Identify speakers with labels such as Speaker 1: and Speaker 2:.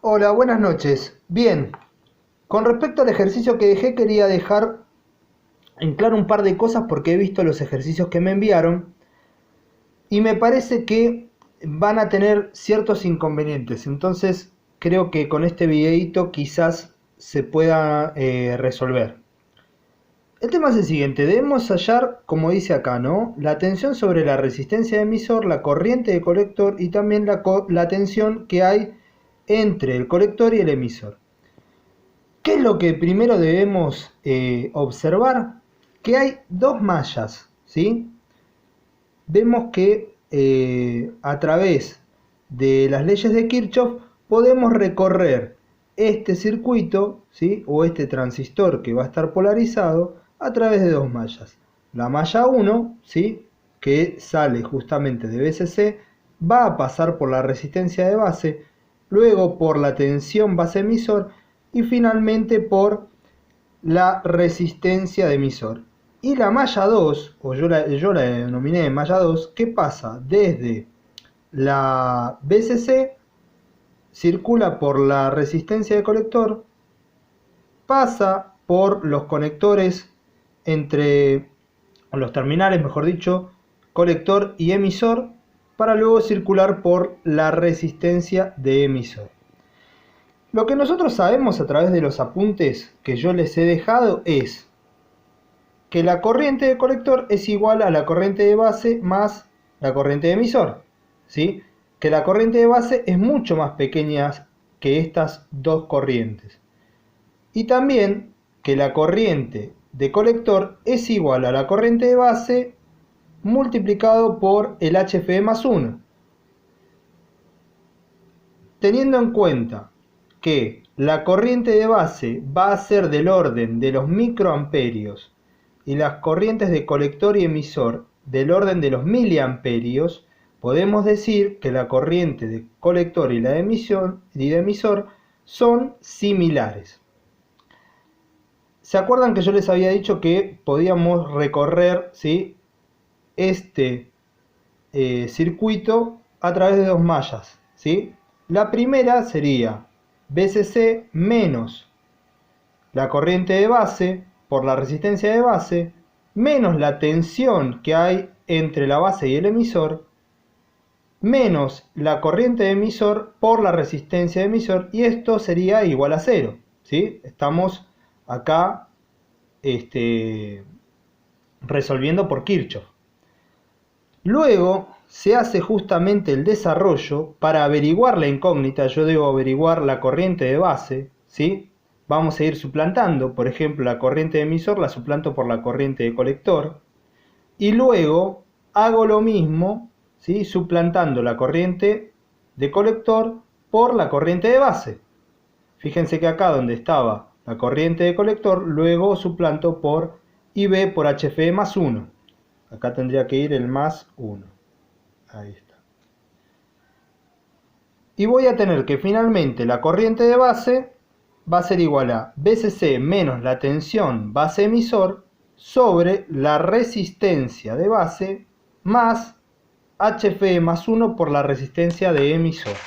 Speaker 1: Hola, buenas noches. Bien, con respecto al ejercicio que dejé, quería dejar en claro un par de cosas porque he visto los ejercicios que me enviaron y me parece que van a tener ciertos inconvenientes. Entonces, creo que con este videito quizás se pueda resolver. El tema es el siguiente: debemos hallar, como dice acá, ¿no?, la tensión sobre la resistencia de emisor, la corriente de colector y también la tensión que hay entre el colector y el emisor. ¿Qué es lo que primero debemos observar? Que hay dos mallas, ¿sí? Vemos que a través de las leyes de Kirchhoff podemos recorrer este circuito, ¿sí?, o este transistor que va a estar polarizado a través de dos mallas. La malla 1, ¿sí?, que sale justamente de BCC, va a pasar por la resistencia de base, luego por la tensión base emisor y finalmente por la resistencia de emisor. Y la malla 2, o yo la denominé malla 2, que pasa desde la BCC, circula por la resistencia de colector, pasa por los conectores entre los terminales, mejor dicho, colector y emisor, para luego circular por la resistencia de emisor. Lo que nosotros sabemos a través de los apuntes que yo les he dejado es que la corriente de colector es igual a la corriente de base más la corriente de emisor, ¿sí? Que la corriente de base es mucho más pequeña que estas dos corrientes. Y también que la corriente de colector es igual a la corriente de base multiplicado por el HFE más 1. Teniendo en cuenta que la corriente de base va a ser del orden de los microamperios y las corrientes de colector y emisor del orden de los miliamperios, podemos decir que la corriente de colector y la de emisor son similares. ¿Se acuerdan que yo les había dicho que podíamos recorrer, ¿sí?, este circuito a través de dos mallas, ¿sí? La primera sería BCC menos la corriente de base por la resistencia de base, menos la tensión que hay entre la base y el emisor, menos la corriente de emisor por la resistencia de emisor, y esto sería igual a 0, ¿sí? Estamos acá resolviendo por Kirchhoff. Luego se hace justamente el desarrollo para averiguar la incógnita. Yo debo averiguar la corriente de base, ¿sí? Vamos a ir suplantando, por ejemplo, la corriente de emisor la suplanto por la corriente de colector. Y luego hago lo mismo, ¿sí?, suplantando la corriente de colector por la corriente de base. Fíjense que acá donde estaba la corriente de colector, luego suplanto por IB por HFE más 1. Acá tendría que ir el más 1. Ahí está. Y voy a tener que finalmente la corriente de base va a ser igual a BCC menos la tensión base emisor sobre la resistencia de base más HFE más 1 por la resistencia de emisor.